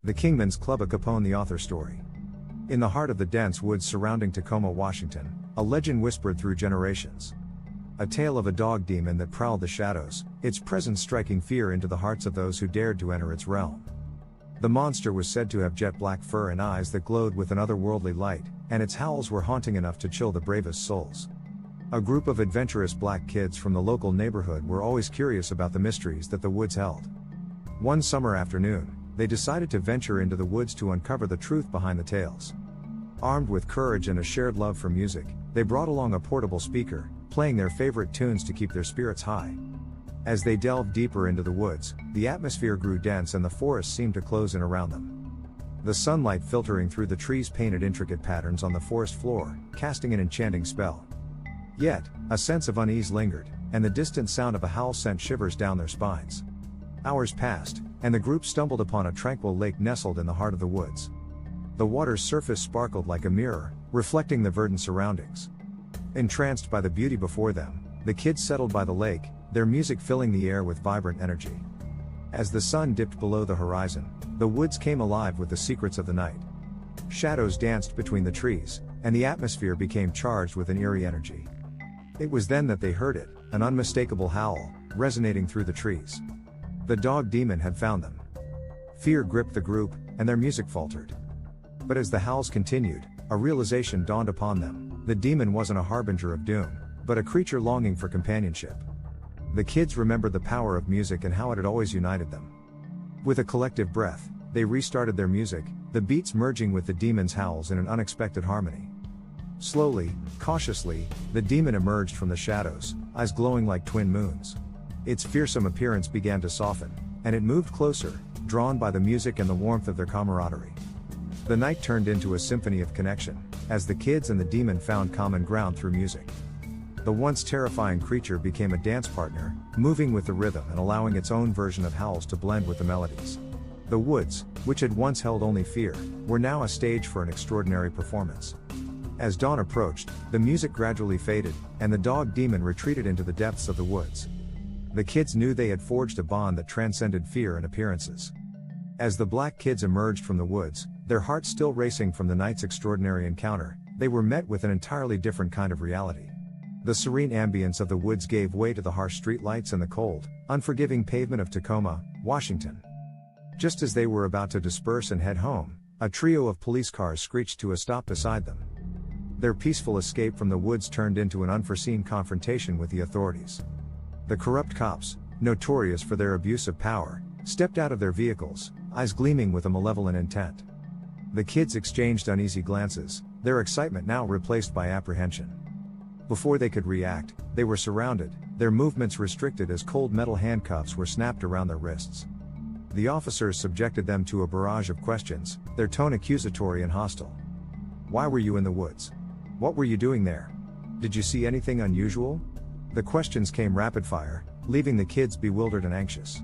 The Kingman's Club, a Capone the author story. In the heart of the dense woods surrounding Tacoma, Washington, a legend whispered through generations. A tale of a dog demon that prowled the shadows, its presence striking fear into the hearts of those who dared to enter its realm. The monster was said to have jet black fur and eyes that glowed with an otherworldly light, and its howls were haunting enough to chill the bravest souls. A group of adventurous black kids from the local neighborhood were always curious about the mysteries that the woods held. One summer afternoon, they decided to venture into the woods to uncover the truth behind the tales. Armed with courage and a shared love for music, they brought along a portable speaker, playing their favorite tunes to keep their spirits high. As they delved deeper into the woods, the atmosphere grew dense and the forest seemed to close in around them. The sunlight filtering through the trees painted intricate patterns on the forest floor, casting an enchanting spell. Yet, a sense of unease lingered, and the distant sound of a howl sent shivers down their spines. Hours passed, and the group stumbled upon a tranquil lake nestled in the heart of the woods. The water's surface sparkled like a mirror, reflecting the verdant surroundings. Entranced by the beauty before them, the kids settled by the lake, their music filling the air with vibrant energy. As the sun dipped below the horizon, the woods came alive with the secrets of the night. Shadows danced between the trees, and the atmosphere became charged with an eerie energy. It was then that they heard it, an unmistakable howl, resonating through the trees. The dog demon had found them. Fear gripped the group, and their music faltered. But as the howls continued, a realization dawned upon them: the demon wasn't a harbinger of doom, but a creature longing for companionship. The kids remembered the power of music and how it had always united them. With a collective breath, they restarted their music, the beats merging with the demon's howls in an unexpected harmony. Slowly, cautiously, the demon emerged from the shadows, eyes glowing like twin moons. Its fearsome appearance began to soften, and it moved closer, drawn by the music and the warmth of their camaraderie. The night turned into a symphony of connection, as the kids and the demon found common ground through music. The once terrifying creature became a dance partner, moving with the rhythm and allowing its own version of howls to blend with the melodies. The woods, which had once held only fear, were now a stage for an extraordinary performance. As dawn approached, the music gradually faded, and the dog demon retreated into the depths of the woods. The kids knew they had forged a bond that transcended fear and appearances. As the black kids emerged from the woods, their hearts still racing from the night's extraordinary encounter, they were met with an entirely different kind of reality. The serene ambience of the woods gave way to the harsh streetlights and the cold, unforgiving pavement of Tacoma, Washington. Just as they were about to disperse and head home, a trio of police cars screeched to a stop beside them. Their peaceful escape from the woods turned into an unforeseen confrontation with the authorities. The corrupt cops, notorious for their abuse of power, stepped out of their vehicles, eyes gleaming with a malevolent intent. The kids exchanged uneasy glances, their excitement now replaced by apprehension. Before they could react, they were surrounded, their movements restricted as cold metal handcuffs were snapped around their wrists. The officers subjected them to a barrage of questions, their tone accusatory and hostile. Why were you in the woods? What were you doing there? Did you see anything unusual? The questions came rapid fire, leaving the kids bewildered and anxious.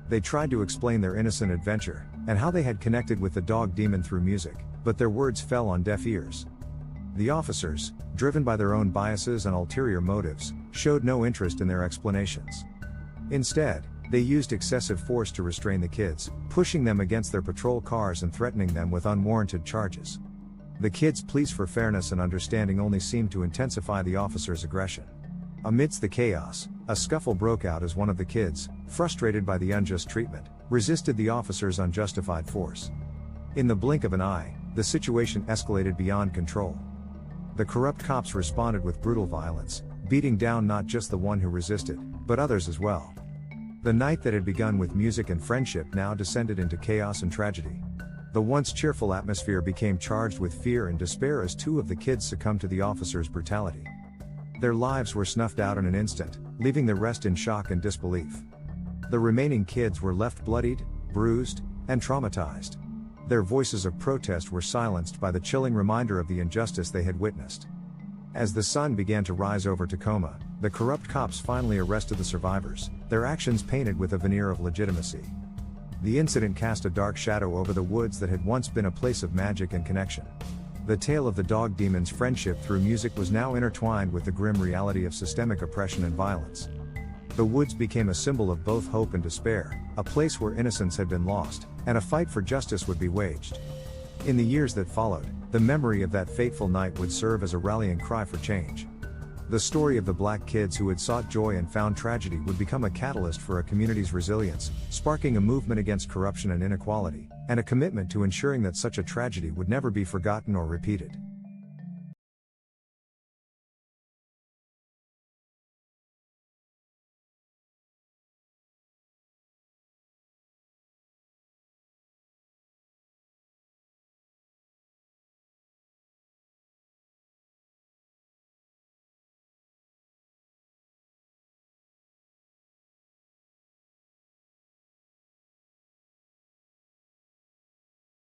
They tried to explain their innocent adventure, and how they had connected with the dog demon through music, but their words fell on deaf ears. The officers, driven by their own biases and ulterior motives, showed no interest in their explanations. Instead, they used excessive force to restrain the kids, pushing them against their patrol cars and threatening them with unwarranted charges. The kids' pleas for fairness and understanding only seemed to intensify the officers' aggression. Amidst the chaos, a scuffle broke out as one of the kids, frustrated by the unjust treatment, resisted the officers' unjustified force. In the blink of an eye, the situation escalated beyond control. The corrupt cops responded with brutal violence, beating down not just the one who resisted, but others as well. The night that had begun with music and friendship now descended into chaos and tragedy. The once cheerful atmosphere became charged with fear and despair as two of the kids succumbed to the officers' brutality. Their lives were snuffed out in an instant, leaving the rest in shock and disbelief. The remaining kids were left bloodied, bruised, and traumatized. Their voices of protest were silenced by the chilling reminder of the injustice they had witnessed. As the sun began to rise over Tacoma, the corrupt cops finally arrested the survivors, their actions painted with a veneer of legitimacy. The incident cast a dark shadow over the woods that had once been a place of magic and connection. The tale of the dog demon's friendship through music was now intertwined with the grim reality of systemic oppression and violence. The woods became a symbol of both hope and despair, a place where innocence had been lost, and a fight for justice would be waged. In the years that followed, the memory of that fateful night would serve as a rallying cry for change. The story of the black kids who had sought joy and found tragedy would become a catalyst for a community's resilience, sparking a movement against corruption and inequality, and a commitment to ensuring that such a tragedy would never be forgotten or repeated.